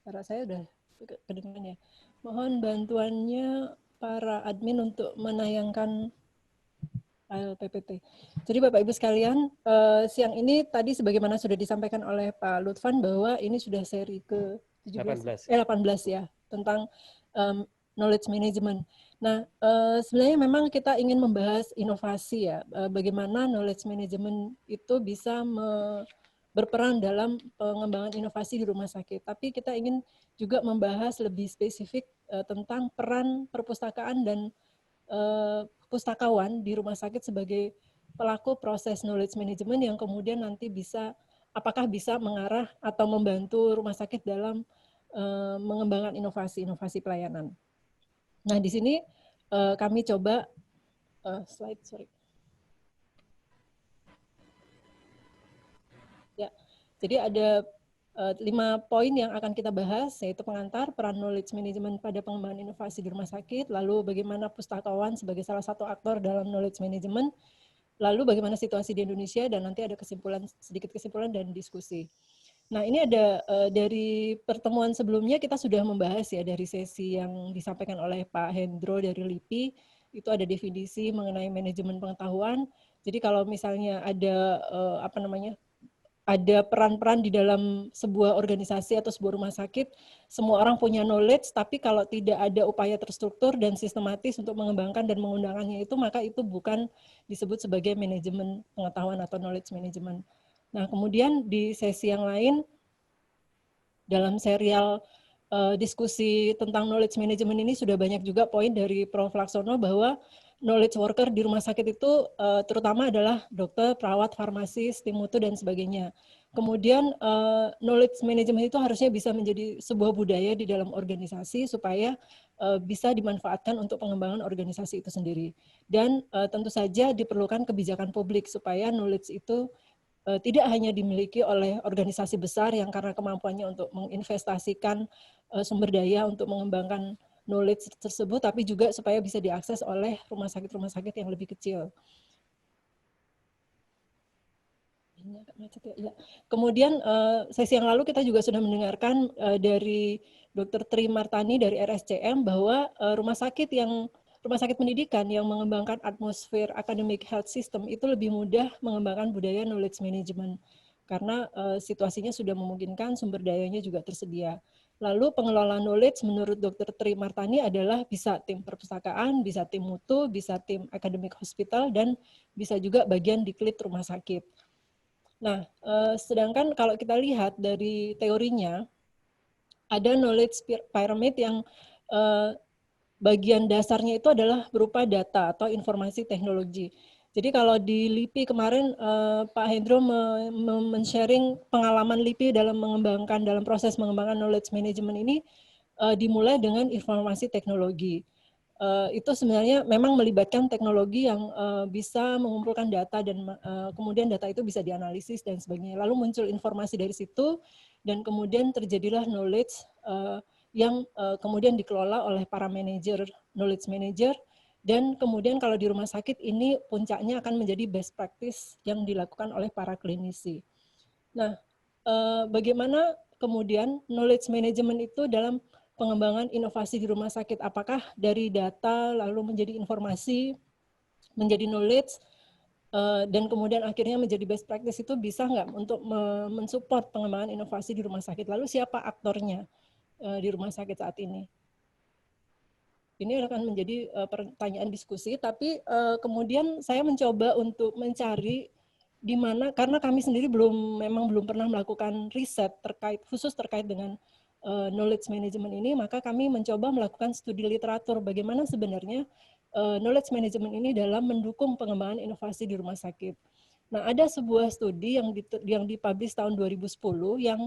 Suara saya udah kedengaran ya. Mohon bantuannya para admin untuk menayangkan file PPT. Jadi Bapak Ibu sekalian, siang ini tadi sebagaimana sudah disampaikan oleh Pak Lutfan bahwa ini sudah seri ke 18 ya, tentang knowledge management. Nah, sebenarnya memang kita ingin membahas inovasi ya, bagaimana knowledge management itu bisa berperan dalam pengembangan inovasi di rumah sakit. Tapi kita ingin juga membahas lebih spesifik tentang peran perpustakaan dan pustakawan di rumah sakit sebagai pelaku proses knowledge management yang kemudian nanti bisa, apakah bisa mengarah atau membantu rumah sakit dalam mengembangkan inovasi pelayanan. Nah, di sini kami coba slide, sorry. Ya, jadi ada 5 poin yang akan kita bahas, yaitu pengantar, peran knowledge management pada pengembangan inovasi di rumah sakit, lalu bagaimana pustakawan sebagai salah satu aktor dalam knowledge management, lalu bagaimana situasi di Indonesia, dan nanti ada sedikit kesimpulan dan diskusi. Nah, ini ada dari pertemuan sebelumnya kita sudah membahas ya, dari sesi yang disampaikan oleh Pak Hendro dari LIPI, itu ada definisi mengenai manajemen pengetahuan. Jadi kalau misalnya ada ada peran-peran di dalam sebuah organisasi atau sebuah rumah sakit, semua orang punya knowledge, tapi kalau tidak ada upaya terstruktur dan sistematis untuk mengembangkan dan mengundangkannya itu, maka itu bukan disebut sebagai manajemen pengetahuan atau knowledge management. Nah, kemudian di sesi yang lain, dalam serial diskusi tentang knowledge management ini sudah banyak juga poin dari Prof. Laksono bahwa knowledge worker di rumah sakit itu terutama adalah dokter, perawat, farmasis, tim mutu, dan sebagainya. Kemudian knowledge management itu harusnya bisa menjadi sebuah budaya di dalam organisasi supaya bisa dimanfaatkan untuk pengembangan organisasi itu sendiri. Dan tentu saja diperlukan kebijakan publik supaya knowledge itu tidak hanya dimiliki oleh organisasi besar yang karena kemampuannya untuk menginvestasikan sumber daya untuk mengembangkan knowledge tersebut, tapi juga supaya bisa diakses oleh rumah sakit yang lebih kecil. Kemudian sesi yang lalu kita juga sudah mendengarkan dari Dr. Tri Martani dari RSCM bahwa rumah sakit pendidikan yang mengembangkan atmosfer academic health system itu lebih mudah mengembangkan budaya knowledge management karena situasinya sudah memungkinkan, sumber dayanya juga tersedia. Lalu pengelola knowledge menurut Dr. Tri Martani adalah bisa tim perpustakaan, bisa tim mutu, bisa tim academic hospital, dan bisa juga bagian diklit rumah sakit. Nah, sedangkan kalau kita lihat dari teorinya, ada knowledge pyramid yang bagian dasarnya itu adalah berupa data atau informasi teknologi. Jadi kalau di LIPI kemarin Pak Hendro men-sharing pengalaman LIPI dalam proses mengembangkan knowledge management ini dimulai dengan informasi teknologi. Itu sebenarnya memang melibatkan teknologi yang bisa mengumpulkan data dan kemudian data itu bisa dianalisis dan sebagainya. Lalu muncul informasi dari situ dan kemudian terjadilah knowledge yang kemudian dikelola oleh para manajer, knowledge manager, dan kemudian kalau di rumah sakit ini puncaknya akan menjadi best practice yang dilakukan oleh para klinisi. Nah, bagaimana kemudian knowledge management itu dalam pengembangan inovasi di rumah sakit? Apakah dari data lalu menjadi informasi, menjadi knowledge, dan kemudian akhirnya menjadi best practice itu bisa nggak untuk mensupport pengembangan inovasi di rumah sakit? Lalu siapa aktornya di rumah sakit saat ini? Ini akan menjadi pertanyaan diskusi, tapi kemudian saya mencoba untuk mencari di mana, karena kami sendiri memang belum pernah melakukan riset khusus terkait dengan knowledge management ini, maka kami mencoba melakukan studi literatur bagaimana sebenarnya knowledge management ini dalam mendukung pengembangan inovasi di rumah sakit. Nah, ada sebuah studi yang dipublish tahun 2010 yang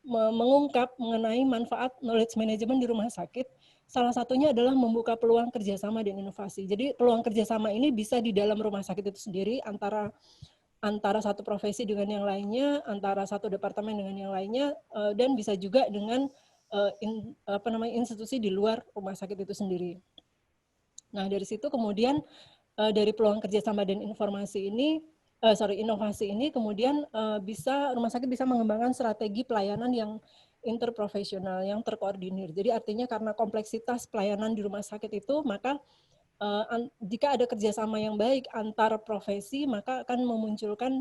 mengungkap mengenai manfaat knowledge management di rumah sakit. Salah satunya adalah membuka peluang kerjasama dan inovasi. Jadi peluang kerjasama ini bisa di dalam rumah sakit itu sendiri antara satu profesi dengan yang lainnya, antara satu departemen dengan yang lainnya, dan bisa juga dengan institusi di luar rumah sakit itu sendiri. Nah, dari situ kemudian dari peluang kerjasama dan inovasi ini kemudian rumah sakit bisa mengembangkan strategi pelayanan yang interprofesional yang terkoordinir. Jadi artinya karena kompleksitas pelayanan di rumah sakit itu, maka jika ada kerjasama yang baik antar profesi, maka akan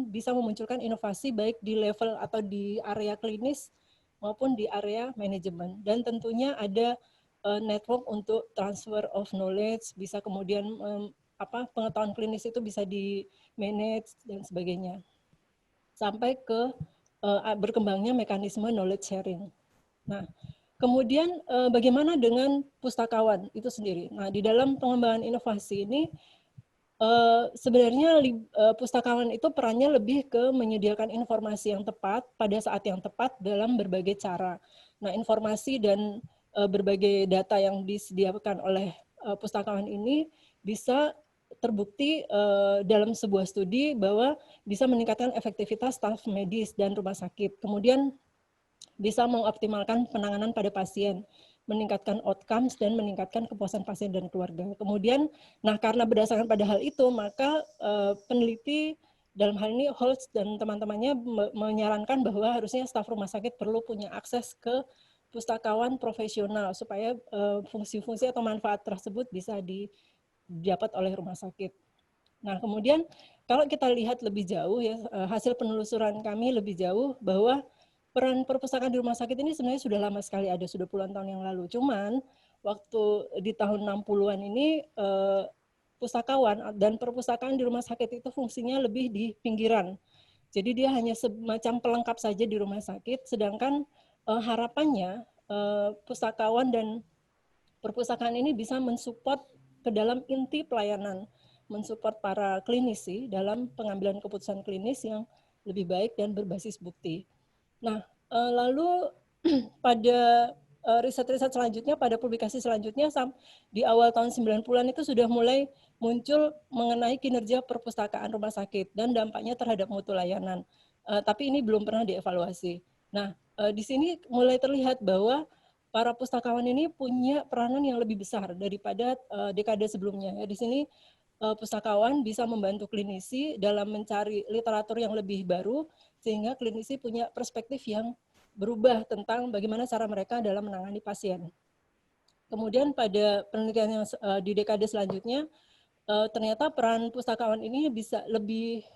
bisa memunculkan inovasi baik di level atau di area klinis maupun di area manajemen. Dan tentunya ada network untuk transfer of knowledge, bisa kemudian pengetahuan klinis itu bisa di manage dan sebagainya. Sampai ke berkembangnya mekanisme knowledge sharing. Nah, kemudian bagaimana dengan pustakawan itu sendiri? Nah, di dalam pengembangan inovasi ini sebenarnya pustakawan itu perannya lebih ke menyediakan informasi yang tepat pada saat yang tepat dalam berbagai cara. Nah, informasi dan berbagai data yang disediakan oleh pustakawan ini bisa terbukti dalam sebuah studi bahwa bisa meningkatkan efektivitas staf medis dan rumah sakit. Kemudian bisa mengoptimalkan penanganan pada pasien, meningkatkan outcomes dan meningkatkan kepuasan pasien dan keluarga. Kemudian, karena berdasarkan pada hal itu, maka peneliti dalam hal ini Holtz dan teman-temannya menyarankan bahwa harusnya staf rumah sakit perlu punya akses ke pustakawan profesional supaya fungsi-fungsi atau manfaat tersebut bisa didapat oleh rumah sakit. Nah, kemudian kalau kita lihat lebih jauh ya, hasil penelusuran kami lebih jauh bahwa peran perpustakaan di rumah sakit ini sebenarnya sudah lama sekali ada, sudah puluhan tahun yang lalu. Cuman waktu di tahun 60-an ini pustakawan dan perpustakaan di rumah sakit itu fungsinya lebih di pinggiran. Jadi dia hanya semacam pelengkap saja di rumah sakit, sedangkan harapannya pustakawan dan perpustakaan ini bisa mensupport ke dalam inti pelayanan, mensupport para klinisi dalam pengambilan keputusan klinis yang lebih baik dan berbasis bukti. Nah, lalu pada riset-riset selanjutnya, pada publikasi selanjutnya di awal tahun 90-an itu sudah mulai muncul mengenai kinerja perpustakaan rumah sakit dan dampaknya terhadap mutu layanan. Tapi ini belum pernah dievaluasi. Nah, di sini mulai terlihat bahwa para pustakawan ini punya peranan yang lebih besar daripada dekade sebelumnya. Di sini pustakawan bisa membantu klinisi dalam mencari literatur yang lebih baru, sehingga klinisi punya perspektif yang berubah tentang bagaimana cara mereka dalam menangani pasien. Kemudian pada penelitian yang di dekade selanjutnya, ternyata peran pustakawan ini bisa lebih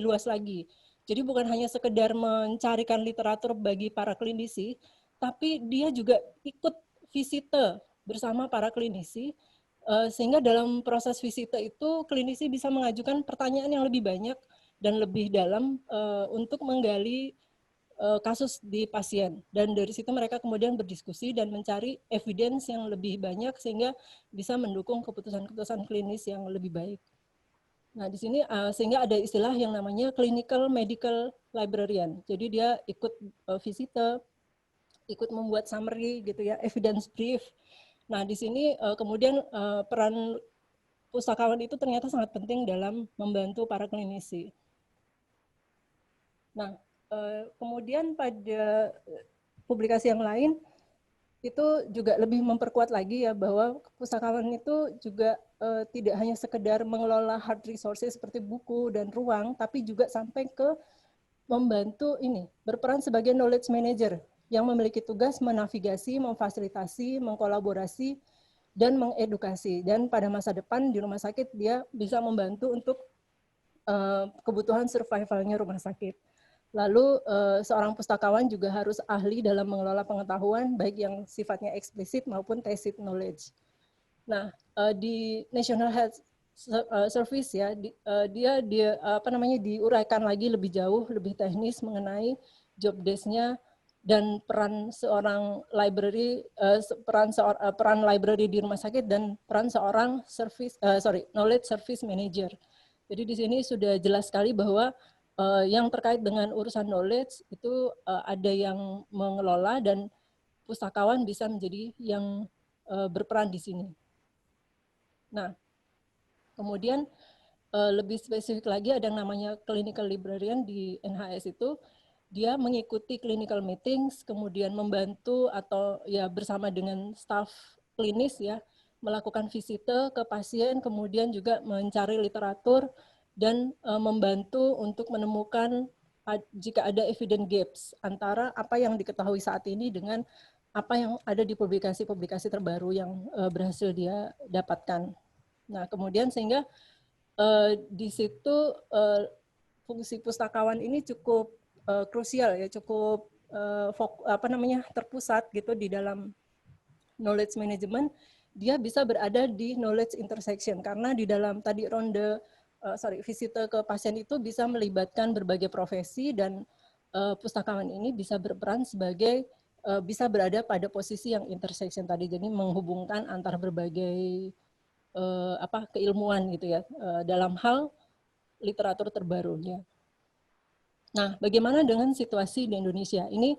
luas lagi. Jadi bukan hanya sekedar mencarikan literatur bagi para klinisi, tapi dia juga ikut visite bersama para klinisi, sehingga dalam proses visite itu klinisi bisa mengajukan pertanyaan yang lebih banyak dan lebih dalam untuk menggali kasus di pasien. Dan dari situ mereka kemudian berdiskusi dan mencari evidence yang lebih banyak sehingga bisa mendukung keputusan-keputusan klinis yang lebih baik. Nah, di sini sehingga ada istilah yang namanya clinical medical librarian. Jadi dia ikut visite, ikut membuat summary gitu ya, evidence brief. Nah, di sini kemudian peran pustakawan itu ternyata sangat penting dalam membantu para klinisi. Nah, kemudian pada publikasi yang lain itu juga lebih memperkuat lagi ya bahwa pustakawan itu juga tidak hanya sekedar mengelola hard resources seperti buku dan ruang, tapi juga sampai ke membantu berperan sebagai knowledge manager yang memiliki tugas menavigasi, memfasilitasi, mengkolaborasi, dan mengedukasi. Dan pada masa depan di rumah sakit dia bisa membantu untuk kebutuhan survivalnya rumah sakit. Lalu seorang pustakawan juga harus ahli dalam mengelola pengetahuan baik yang sifatnya eksplisit maupun tacit knowledge. Nah, di National Health Service ya dia diuraikan lagi lebih jauh, lebih teknis mengenai job desk-nya dan peran seorang library peran library di rumah sakit dan peran seorang knowledge service manager. Jadi di sini sudah jelas sekali bahwa yang terkait dengan urusan knowledge itu ada yang mengelola dan pustakawan bisa menjadi yang berperan di sini. Nah, kemudian lebih spesifik lagi ada yang namanya clinical librarian di NHS itu, dia mengikuti clinical meetings, kemudian membantu atau ya bersama dengan staf klinis ya, melakukan visite ke pasien, kemudian juga mencari literatur dan membantu untuk menemukan jika ada evidence gaps antara apa yang diketahui saat ini dengan apa yang ada di publikasi-publikasi terbaru yang berhasil dia dapatkan. Nah, kemudian sehingga di situ fungsi pustakawan ini cukup krusial ya, cukup terpusat gitu di dalam knowledge management. Dia bisa berada di knowledge intersection karena di dalam tadi ronde visite ke pasien itu bisa melibatkan berbagai profesi dan pustakawan ini bisa berperan sebagai bisa berada pada posisi yang intersection tadi, jadi menghubungkan antar berbagai keilmuan gitu ya dalam hal literatur terbarunya. Nah, bagaimana dengan situasi di Indonesia? Ini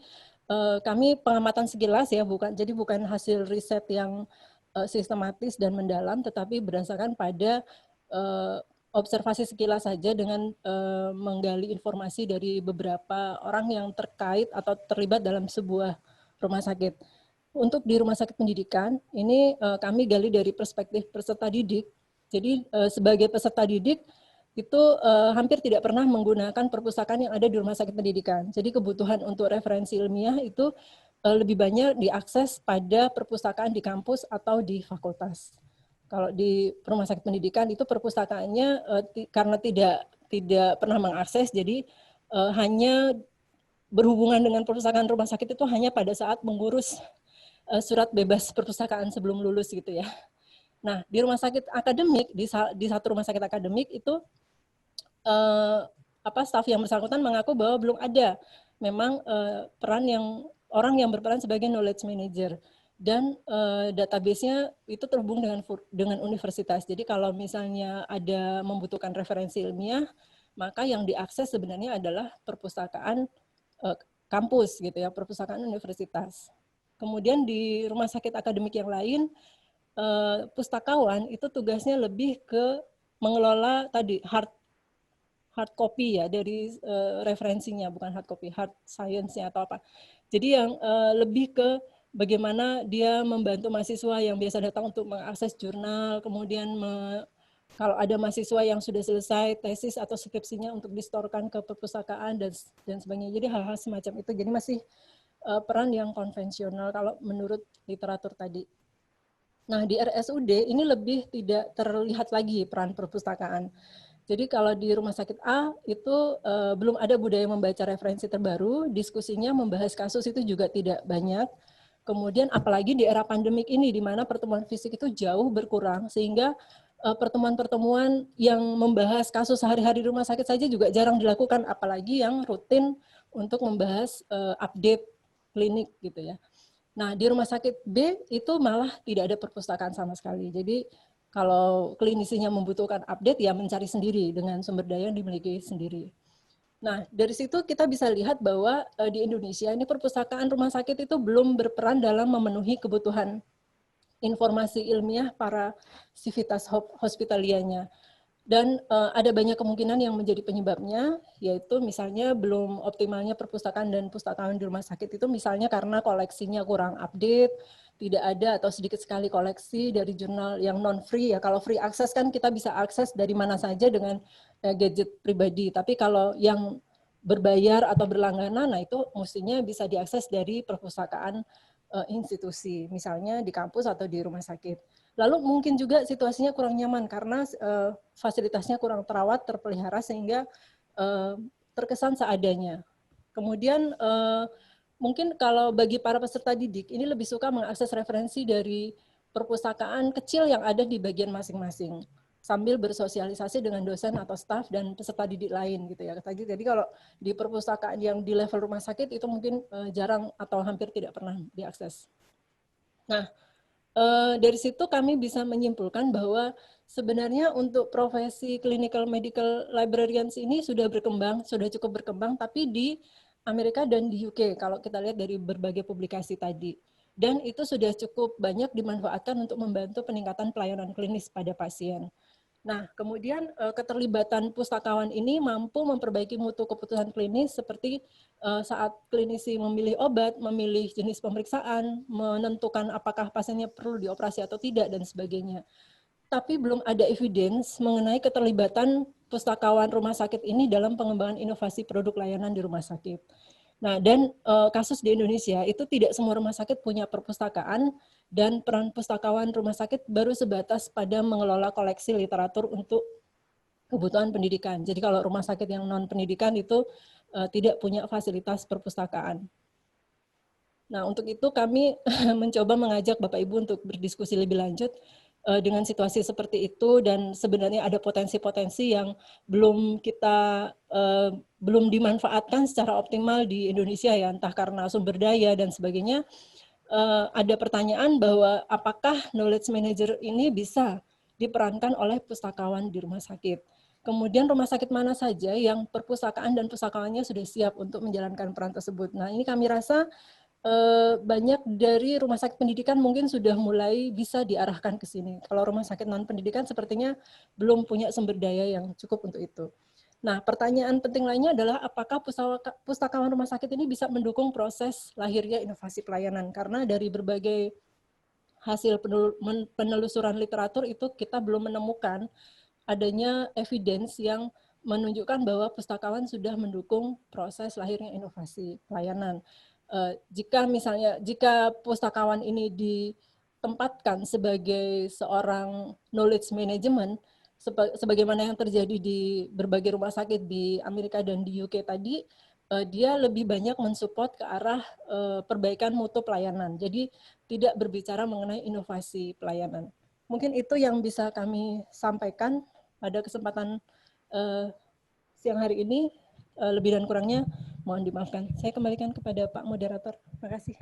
kami pengamatan sekilas ya, jadi bukan hasil riset yang sistematis dan mendalam, tetapi berdasarkan pada observasi sekilas saja dengan menggali informasi dari beberapa orang yang terkait atau terlibat dalam sebuah rumah sakit. Untuk di rumah sakit pendidikan, ini kami gali dari perspektif peserta didik. Jadi sebagai peserta didik, itu hampir tidak pernah menggunakan perpustakaan yang ada di rumah sakit pendidikan. Jadi kebutuhan untuk referensi ilmiah itu lebih banyak diakses pada perpustakaan di kampus atau di fakultas. Kalau di rumah sakit pendidikan itu perpustakaannya karena tidak pernah mengakses, jadi hanya berhubungan dengan perpustakaan rumah sakit itu hanya pada saat mengurus surat bebas perpustakaan sebelum lulus gitu ya. Nah, di rumah sakit akademik, di satu rumah sakit akademik itu staf yang bersangkutan mengaku bahwa belum ada memang peran yang orang yang berperan sebagai knowledge manager, dan database-nya itu terhubung dengan universitas. Jadi kalau misalnya ada membutuhkan referensi ilmiah, maka yang diakses sebenarnya adalah perpustakaan kampus gitu ya, perpustakaan universitas. Kemudian di rumah sakit akademik yang lain, pustakawan itu tugasnya lebih ke mengelola tadi hard copy ya dari referensinya, bukan hard copy, hard science-nya atau apa. Jadi yang lebih ke bagaimana dia membantu mahasiswa yang biasa datang untuk mengakses jurnal, kemudian kalau ada mahasiswa yang sudah selesai tesis atau skripsinya untuk distorkan ke perpustakaan dan sebagainya. Jadi hal-hal semacam itu. Jadi masih peran yang konvensional kalau menurut literatur tadi. Nah, di RSUD ini lebih tidak terlihat lagi peran perpustakaan. Jadi kalau di rumah sakit A itu belum ada budaya membaca referensi terbaru, diskusinya membahas kasus itu juga tidak banyak. Kemudian apalagi di era pandemik ini, di mana pertemuan fisik itu jauh berkurang, sehingga pertemuan-pertemuan yang membahas kasus sehari-hari di rumah sakit saja juga jarang dilakukan, apalagi yang rutin untuk membahas update klinik gitu ya. Nah, di rumah sakit B itu malah tidak ada perpustakaan sama sekali. Jadi kalau klinisinya membutuhkan update, ya mencari sendiri dengan sumber daya yang dimiliki sendiri. Nah, dari situ kita bisa lihat bahwa di Indonesia ini perpustakaan rumah sakit itu belum berperan dalam memenuhi kebutuhan informasi ilmiah para sivitas hospitalianya. Dan ada banyak kemungkinan yang menjadi penyebabnya, yaitu misalnya belum optimalnya perpustakaan dan pustakawan di rumah sakit itu misalnya karena koleksinya kurang update, tidak ada atau sedikit sekali koleksi dari jurnal yang non-free ya. Kalau free access kan kita bisa akses dari mana saja dengan gadget pribadi, tapi kalau yang berbayar atau berlangganan, nah itu mestinya bisa diakses dari perpustakaan institusi, misalnya di kampus atau di rumah sakit. Lalu mungkin juga situasinya kurang nyaman karena fasilitasnya kurang terawat, terpelihara sehingga terkesan seadanya. Kemudian mungkin kalau bagi para peserta didik ini lebih suka mengakses referensi dari perpustakaan kecil yang ada di bagian masing-masing sambil bersosialisasi dengan dosen atau staf dan peserta didik lain gitu ya. Jadi kalau di perpustakaan yang di level rumah sakit itu mungkin jarang atau hampir tidak pernah diakses. Nah, dari situ kami bisa menyimpulkan bahwa sebenarnya untuk profesi clinical medical librarians ini sudah berkembang, sudah cukup berkembang, tapi di Amerika dan di UK kalau kita lihat dari berbagai publikasi tadi. Dan itu sudah cukup banyak dimanfaatkan untuk membantu peningkatan pelayanan klinis pada pasien. Nah, kemudian keterlibatan pustakawan ini mampu memperbaiki mutu keputusan klinis seperti saat klinisi memilih obat, memilih jenis pemeriksaan, menentukan apakah pasiennya perlu dioperasi atau tidak, dan sebagainya. Tapi belum ada evidence mengenai keterlibatan pustakawan rumah sakit ini dalam pengembangan inovasi produk layanan di rumah sakit. Nah, dan kasus di Indonesia itu tidak semua rumah sakit punya perpustakaan, dan peran pustakawan rumah sakit baru sebatas pada mengelola koleksi literatur untuk kebutuhan pendidikan. Jadi kalau rumah sakit yang non pendidikan itu tidak punya fasilitas perpustakaan. Nah, untuk itu kami mencoba mengajak Bapak Ibu untuk berdiskusi lebih lanjut dengan situasi seperti itu, dan sebenarnya ada potensi-potensi yang belum dimanfaatkan secara optimal di Indonesia ya, entah karena sumber daya dan sebagainya. Ada pertanyaan bahwa apakah knowledge manager ini bisa diperankan oleh pustakawan di rumah sakit. Kemudian rumah sakit mana saja yang perpustakaan dan pustakawannya sudah siap untuk menjalankan peran tersebut. Nah, ini kami rasa banyak dari rumah sakit pendidikan mungkin sudah mulai bisa diarahkan ke sini. Kalau rumah sakit non pendidikan sepertinya belum punya sumber daya yang cukup untuk itu. Nah, pertanyaan penting lainnya adalah apakah pustakawan rumah sakit ini bisa mendukung proses lahirnya inovasi pelayanan, karena dari berbagai hasil penelusuran literatur itu kita belum menemukan adanya evidence yang menunjukkan bahwa pustakawan sudah mendukung proses lahirnya inovasi pelayanan. Jika pustakawan ini ditempatkan sebagai seorang knowledge management, sebagaimana yang terjadi di berbagai rumah sakit di Amerika dan di UK tadi, dia lebih banyak mensupport ke arah perbaikan mutu pelayanan. Jadi tidak berbicara mengenai inovasi pelayanan. Mungkin itu yang bisa kami sampaikan pada kesempatan siang hari ini. Lebih dan kurangnya mohon dimaafkan. Saya kembalikan kepada Pak Moderator. Terima kasih.